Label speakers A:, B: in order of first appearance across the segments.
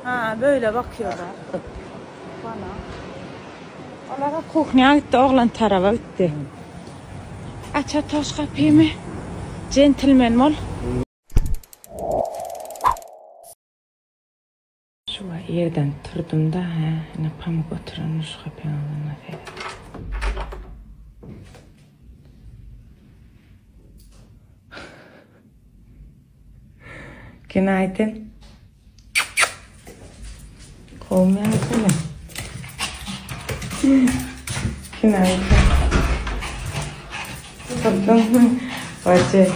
A: Ha böyle bakıyorlar bana. Onlara kuhnya gitti, oğlan tarafa gitti. Aç toz kapıyı mı? Gentleman ol. Şu yerden turdum da yine pamuk oturmuş kapıyı alına verir. Günaydın. Kovmayan seni. Günaydın. Tuttun mu? Bacı.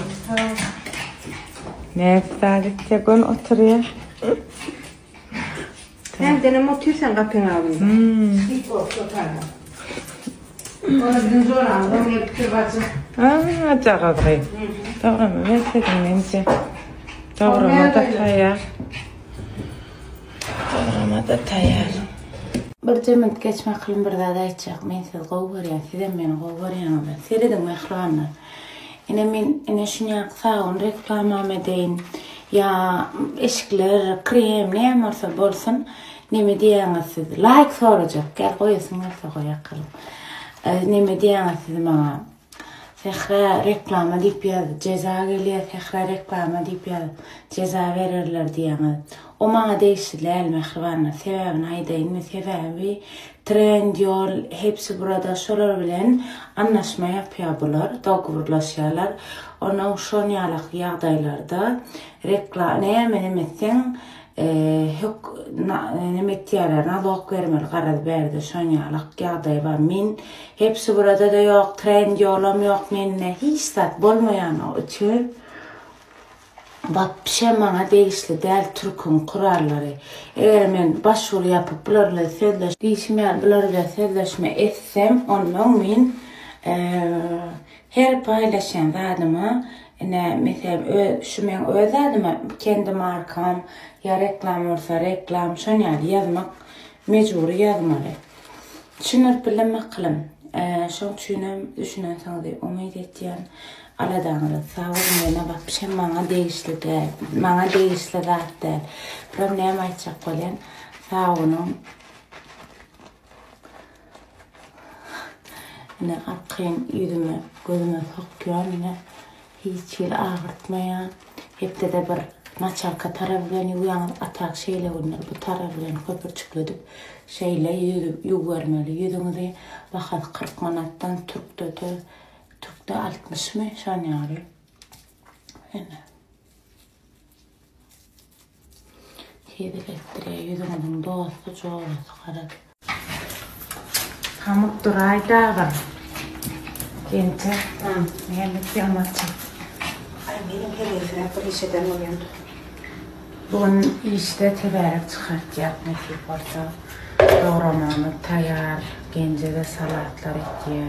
A: Ne yapsadık ya gün oturuyor.
B: Sen denem otuyorsan kapını alın. Hiç oturma. Oradan zor aldım. Yaptır bacı.
A: Aa, çağırdı. Doğru mu? Ben dedim bence. Doğru mu da tayar. Doğru da tayar. Bir cemit geçme kılım bir daha da içecek. Men siz qoğvaryan, sizden meni qoğvaryan olar. Seyredin mi ekranlar? Yine şunu yapsağın reklamam edeyin. Ya eşikler, krem, ne varsa bolsun. Neme diyeniz siz? Like soracak. Gel koyasın varsa koyak kılım. Neme diyeniz siz bana? Tekrar reklama deyip yazdı. Ceza geliyor. Tekrar reklama deyip yazdı. Ceza verirler diyeniz. O bana değiştiler mehribanlar. Sebebini aydayin mi? Sebebi Trendyol hepsi burada şolar bilen anlaşma yapıyorlar. Doqurlaşıyorlar. Ona şonyalık yağdaylarda reklam ne yemenemezsen nemettiyalar nalog vermeli qaraz berdi şonyalık yağday var. Men hepsi burada da yok. Trendyolum yok. Menne hiç sat bolmayan için bana değişli değil Türk'ün kuralları. Eğer ben başvuru yapıp bularla sözleşme etsem ondan ben her paylaşan adıma mesela şu men öz adıma kendi markam ya reklam olsa reklam şöyle yazmak mecbur yazmalı. Şunlar bilemek kılım. Şun düşünen diye umut ettiğim aladağınız sağ olun bana bana değişli zaten. Problem açacak olan sağ olun. Yine arkayın yüzüme gözüme sokuyorum yine hiç yıl ağırtmaya. Hep de bir maçarka taraflarını uyanıp atak şeyle onlar bu taraflarını köpürçüklüdüp şeyle yuvarmalı yüzünüzü bakın 40 manattan Türk'te 60 mı? Şan yarı. Yine. Şeyde getiriyor yüzünüzün doğası çoğulası karar. Pamuk duraydı ağam. Gente. Yemek yamaçım.
B: Ay benim hedefine bir işeden uyandı.
A: Bugün işte teberek çıkartacak nasip olsa. Doğramamı tayar, gencede salatlar ettiği.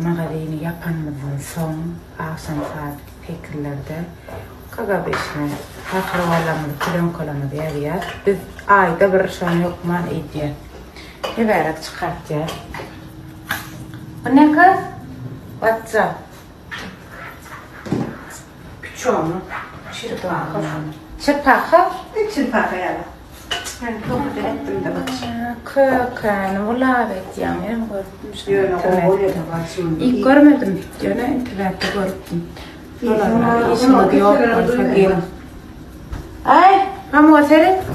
A: Mağazini yapanımızın son akşam saat fikirlerde kaga beşine takravallamızı kilon kolamı diye biz ayda bir şan yokman ediyor. Teberek çıkartacak. O ne kız? WhatsApp.
B: Küçüğüm.
A: Çırpakı?
B: Çırpakı yana. Ben çok ettim de bak.
A: Kökeni ulabet yani benim gördüm. İlk görmedim. Yine internette gördüm. Ay, vamos a hacer esto.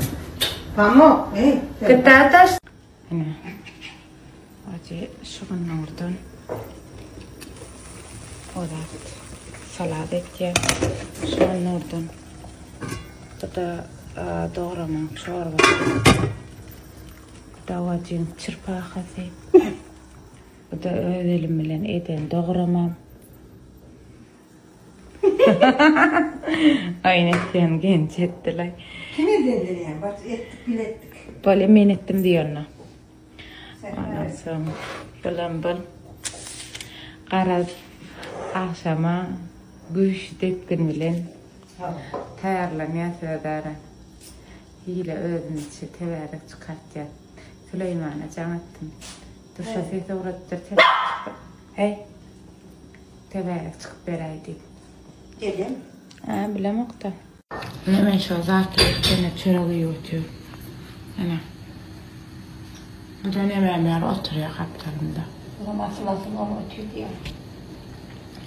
B: Vamos,
A: ¿Qué tratas? Oye, şunun oradan. Odat. Saladet ya. Şunun oradan. Bu da doğramak çorba. Davacın çırpakası. Bu da ödelim bilen eden doğramam. Aynen sen genç ettiler.
B: Kime dediler yani? Bak ettik bilettik.
A: Böyle men ettim diyor ona. Ondan sonra bıl. Qaraz akşama güç depkin bilen tayarlamaya söydara. Hile özün içi teberek çıkartacak. Süleyman'a canıttım. Duşa sesi uğrattır çıktı. Hey. Teberek çıkıp beraydı.
B: Gelin.
A: Bilemok da. Hemen şu zaten içine çöreği yutuyor. Ana. Bu da hemen oturuyor kaplarında.
B: Nasıl oturuyor diye.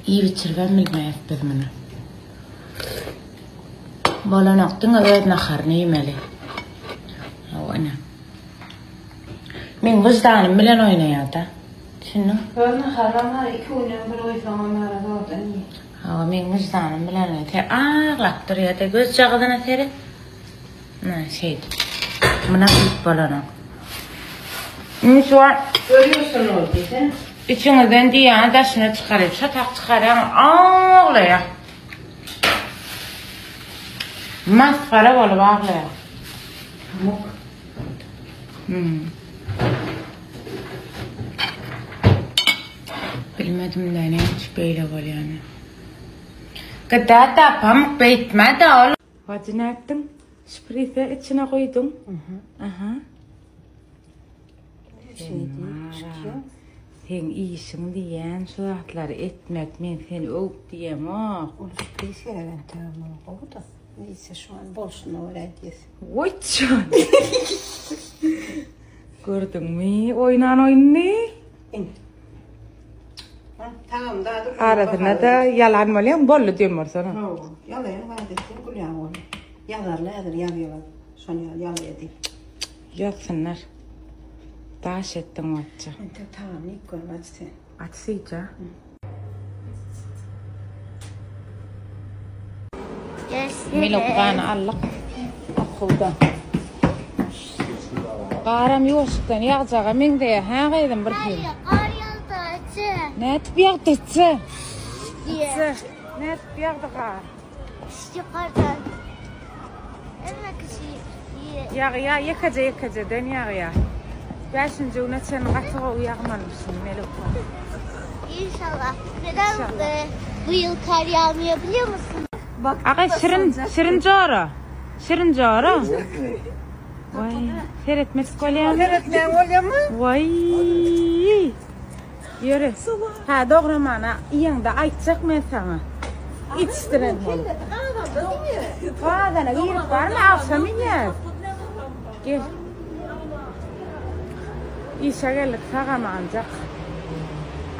A: İyi bitirgen bilmeyip bizmini. Bolanoqtun öğretine harını yemeli. O ana. Men vicdanım bilen oynayar da. Şunu.
B: Öğretine harama 2 oynayan bir oysanlar arada iyi.
A: Ha, men vicdanım bilen oynayar. Ağlap duruyor da göz jağıdana teri. Ne şeydi. Buna büyük bolanoq. Şu an
B: Görüyorsun oradaydı.
A: İçinizden diyen daşını çıkarıp şatak çıkaran ağlaya. Masfara olup ağlaya.
B: Pamuk.
A: Bilmedim de ne hiç böyle oluyor yani. Gıda da pamuk bitmedi oğlum. Vacı ne ettin? Şprite içine koydum. Aha.
B: Şey değil.
A: Sen iyisin diyen suratları etmek men seni öp diyem o.
B: Neyse ben tamam oldu da. Neyse şu an bolsun öğreneceğiz.
A: Uçun. Gördün mü? Oynan oyunu.
B: Tamam daha dur.
A: Aradığına da yalan mı oluyor? Bollu diyorum sana.
B: Yalayın var dedim kulağım oldu. Yalarlar yanıyorlar. Sonra yalaydı.
A: Yaksınlar. Daş ettin vacı.
B: Tamam ilk koymadı sen.
A: Açsıyca. Milokkan allık. Akılda. Qaram yoşuktan yağcağa men de ha qaydım bir kil.
C: Qar yağdı.
A: Ne tibiyaq detsi? Ne tibiyaq da qar?
C: Yuqarıdan. Emma kişi.
A: Ya yekaca den ya. 5-ci ona sen qatığa uyağmalısın Melokkan.
C: İnşallah. Neden bu yıl kar yağmıyor biliyor musun?
B: Bak.
A: Ağa şirin cara. Şirin cara. Vay, seyretmek kolyan.
B: Öğretmen oluyor mu?
A: Vay. Yürü. Ha doğru mana. İyanda aytacak men sana. İçtiren bol. Fadana girip var mı? Akşam iner. Gel. İşe geldik sağam ancak.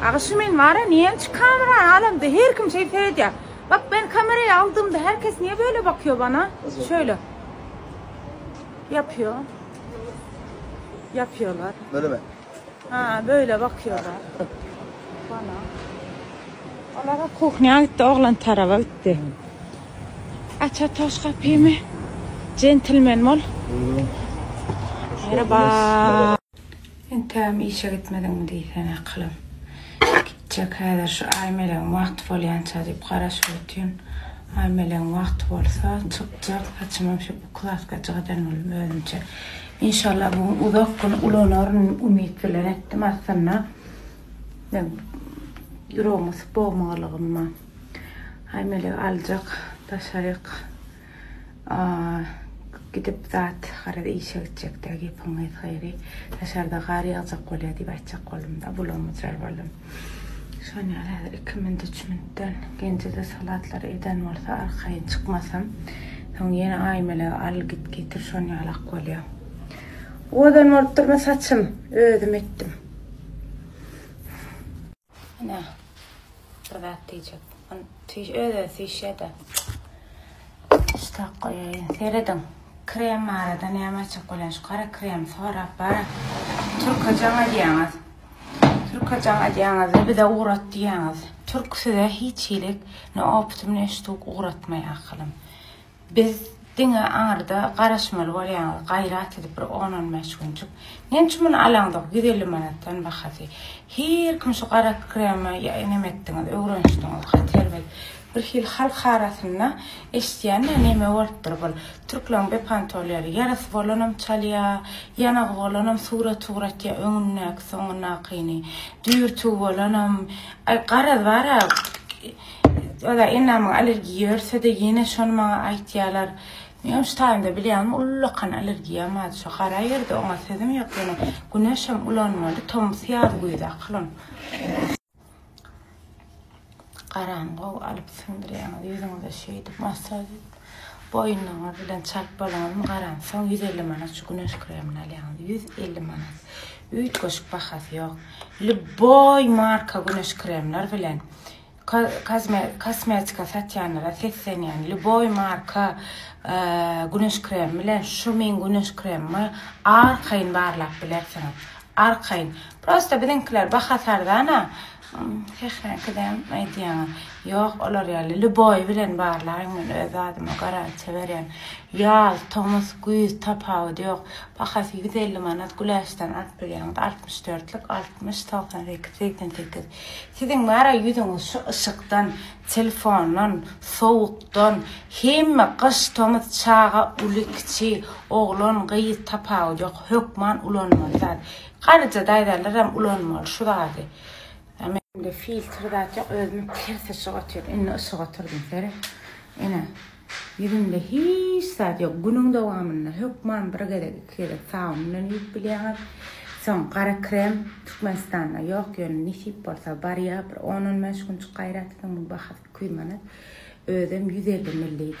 A: Akşamın var ya niye kamera alemde her kim şey feydiyor. Bak ben kamerayı aldığımda herkes niye böyle bakıyor bana? Şöyle. Yapıyor. Yapıyorlar.
D: Böyle mi?
A: Ha böyle bakıyorlar. Bana. Onlara kuhnya gitti, oğlan tarafa gitti. Aç toş kapıyı mı? Gentleman mol. Merhaba. Entam işe gitmedin mi diysen aklım. Gidecek kadar şu aymelen vakti folyan çadip qaraş ötüyün. Aymelen vakti olsa çıkacak. Açmam şu bu klaska çıkadan oğlum öğrence. İnşallah bu uzak gün ulanarın umut bilen ettim aslında. Yüreğimiz boğmalığıma. Aymelen alacak. Taşarık. Gidip zat qarada işe gidecek de gepingiz hayri. Taşarda qar yağacak oluyor dep aytacak qo'limda bulamızlar bolam. Şonu hozir 2 minut 3 minutdan gençede salatlar eden bolsa arkayın çıkmasam. Soň yana aymala al git getir şonu alaq qo'lya. Odan olup durma saçım ödüm ettim. Ana. Burada diyecek. Öde tişede. İşte koyayım. Seyredin. Krem aradan yamaçık olan şu kara krem sonra bara. Türkçe diyeniz. Türkçe diyeniz. Bir de uğrat diyeniz. Türkçe'de hiç iyilik ne optum ne ştuk uğratmaya akılım. Biz dine arda qarashmalı bolyanyz, gayrat edip bir onun meşgunçuk. Nençimin alandık gidelim manattan baxasi. Her kim şu qara krema enemetdiniz, öğrençdiniz, xaterbet. Bir hil halk arasında eştiyanla neme vardır bol. Türklan be pantolları yarası bolanam çalya, yana bolanam surat ya önüne sonuna qini. Dürtü bolanam ay qarad vara. O da enamın alerji görse de yine şonu bana aytyalar. Men şu taýymda bilýän ullakan alergiýa ma şu qara ýerde oňa sezim ýok ýene güneşem ulanmaly tom syýar goýda kylyn. Qaran go alyp sindiriň ýüzüňde şeýdip masaj boynuna bilen çarp bolanı qaransan 150 manat şu güneş kremini alýan 150 manat. Üýt goşup bahasy ýok. Boy marka güneş kremler bilen kosmetika satýanlara seslen ýani boy marka güneş kremi bilen şu men güneş kremi arkayn barlap bilersiňiz. Arkayn. Prosta bizinkler bahasardana hemen kadar aydiyan yok olar ýaly boy bilen barlaryň öz adyma garantiýa berýän ýal Thomas Güýz tapagy ýok bahasy 150 manat güläşden alyp berýän 64lik 60-98 siziň mara ýüzüňiz şu ışykdan telefondan sowukdan hemme gyş Thomas çağa ulikçi oglan gyýyz tapagy ýok hökman ulanmaz garaja daýdarlar ulanmaly şu zady. De filtre da özüm terse şogatır. Enne ışıgatırdım sere. Ene yüzümde hiç saat yok. Günün dowamında hökman bir gerek sağımdan yük bilýän. Son qara krem Türkmenistanda yok ýöne nisip bolsa barya bir 10-15 gün gaýratdan bu bahas kuýmanat. Özüm 150 ml.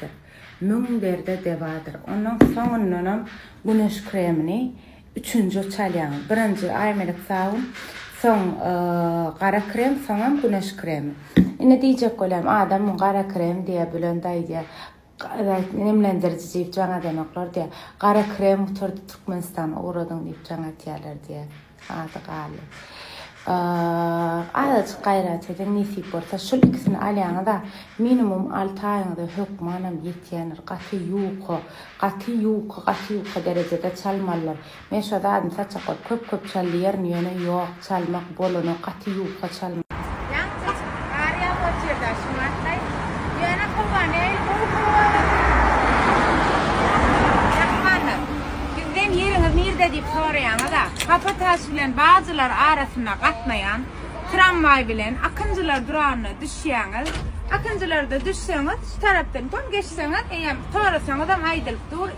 A: Müňlerde dewadyr. Ondan soňundan güneş kremini 3-nji çalýan. Birinji aýmelik sabun son qara krem, soňam güneş kremi. Ine diýjek bolýam, adam qara krem diýe bilen daýdy. Nemlendirici diýip jaňa demekler diýe. Qara krem oturdy Türkmenistana uğradyň diýip jaňa diýerler diýe. Ady galy. Aýaç gaýrat eden nisip bolsa şol ikisini alýaňda minimum 6 aýyňda hökmanam ýetýänir. Gaty ýuky derejede çalmalar. Men şu adam saça köp çalýar ýöne ýok çalmak bolany gaty ýuky çalmak.
B: Ýa-da arya bolýarda şumatday. Ýöne gowany Ýeriňiz nerede diýip soraýanlar. Kapatás bilen bazılar arasynda gatnaýan tramvay bilen akynjylar duranyna düşýäňiz. Akynjylarda düşseňiz, şu tarapdan tam geçseňiz, eýem torasaňyz da aýdylyp dur.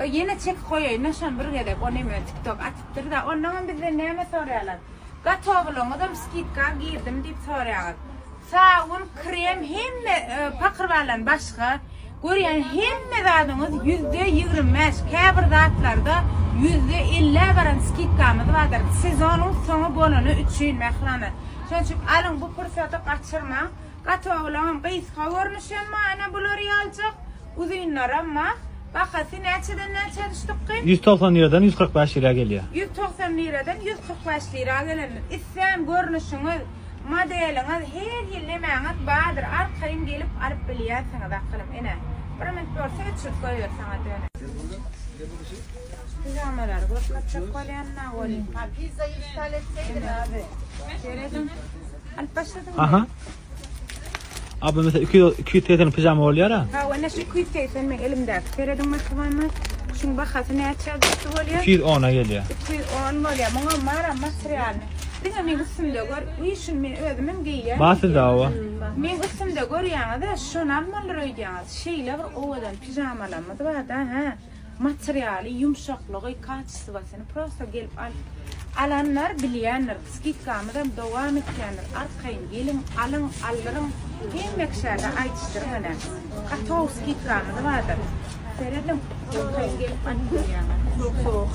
B: Ýene çek goýaý, naşan bir gedek onu men TikTok atypdyr da ondan bizden näme soraýarlar. Gatowlyňyz da skitka girdim diýip soraýar. Sabun, krem hemme pakyrwalan başga görýän hemme zadyňyz %25, käbir zatlarda %50 baran skitkamyz bardyr. Sezonyň soňy bolany üçin mehlany. Şoň üçin alyň bu pursaty gaçyrma. Gatowlaryň gyýyska görnüşenme ana bular ýaljak. Uzynlaramma. Bahasy näçeden näçe düşdükki?
D: 190 liradan 145 lira gelýär.
B: 190 liradan 145 lira gelen. Islam görnüşiňiz, modeliňiz her ýyllemäňiz bardyr. Arkaýyn gelip alyp bilýärsiňiz aklym ene. Bir minut görse çyk goýýar saňa döne. Pijamalar goşlapçak bolýanna goly. Pizza iptal etseydin abi. Seredin. Alyp başladym.
D: Aha. Abi mesela 200 TL'nin pijama bolýar ha?
B: Ha, ona şu 200 TL men elimde. Seredin masymymy? Şuň bahasy näçe düşdi bolýar?
D: 210'a gelýär.
B: 210 bolýar. Muňa mara materialny. Diňe men üstümde gör, işin men özümem giýýär.
D: Basy dawa.
B: Men üstümde görýäňde şonu almalar öýdýäňiz. Şeýle bir owadan pijamalarymyz bar da, ha. Materiali, yumşaklygy, kaçysy basyny prosta gelip alanlar bilýänler. Skitkamydan dowam etýänler. Arkaýyn gelin, alyň, aldyryň. Hemme kişäde aýtdyr mana. Gatow skitkamyz bardyr. Seredim. Arkaýyn gelip alýanlar. Soğuk.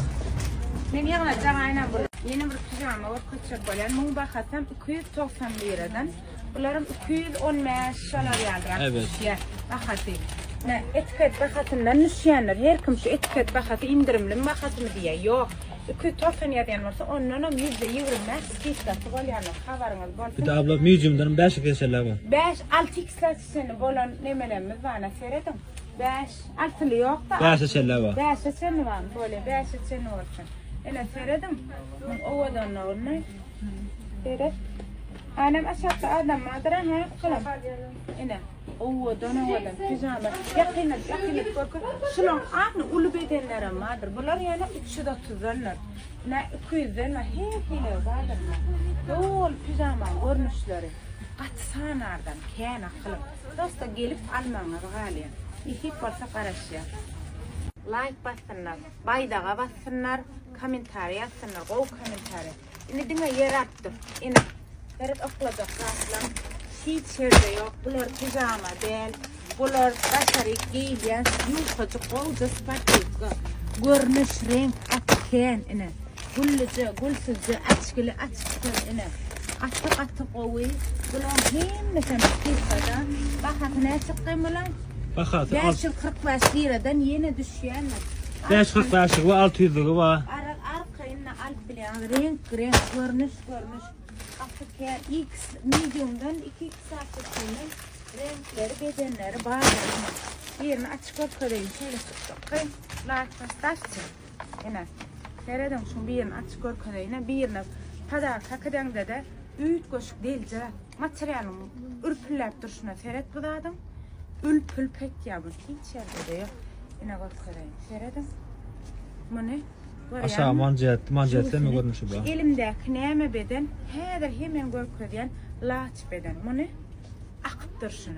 B: Men ýagna jaňaýna bu. Yeni bir pijama var, köçek bolýan. Muň bahasam 290 liradan. Bularym 215 şolar ýalyr.
D: Evet.
B: Ya, bahasy. Ne etiket bahasyndan düşýänler. Her kim şu etiket bahasy indirimli bahasymy diýär. Ýok. 290 ýadan bolsa ondan hem %20 skitgasy bolýarlar. Habaryňyz bolsun.
D: Bir de abla mediumdan 5 geçerler bu.
B: 5-6 bolan nemelerimiz var, seredin. 5-6 ýok da.
D: 5 geçerler bu.
B: 5 geçerli var, böyle 5 geçerli olsun. Ele seredim. Owadan olmay. Seret. Anam aşağıda adam madara ha kalam. Ene. Owadan pijama. Yakynat korku. Şulan anı ulu bedenlere madır. Bular yana 330'lar. Ne 200'ler ne hepile vardır. Dol pijama görnüşleri. Gatsanardan kena kılıp. Dosta gelip almaňa galy. İhip bolsa garaşýa. Like bassınlar, baydağa bassınlar, komentar yazsınlar, o komentarı. Ine diňe yer atdy. Ine Eret oklada qatlan. Hiç yerde yok. Bular pijama değil. Bular başarı giyilyen yufacık olca spatikka. Görünüş renk atken ine. Gülsüzce açkılı ine. Atı ovi. Bular hem mesela kifada. Bakak ne çıktı mı lan?
D: Bakat.
B: 545 liradan yeni düşüyen.
D: 545 ve 600 lira var.
B: Arkayına alp bilen renk görünüş. Afrika X medium'dan 2x artırtılır. Renkleri, bedenleri, bağlarını. Birini açık ortadayım. Şöyle sıktık. Laktastasın. Yine. Seyredin şun birini açık ortadayım. Birini padar kakıdan da üyüt koşuk değilce materyalın ürpüllep duruşuna seyret budadım. Ülpül pek yağmış. Hiç yerde de yok. Yine ortadayım. Seyredin. Bu ne?
D: Aşağı manciyette mi görünüşü bu?
B: Elimdeki neme beden, hemen görkediyen laç beden. Bu ne? Akıp duruşunu.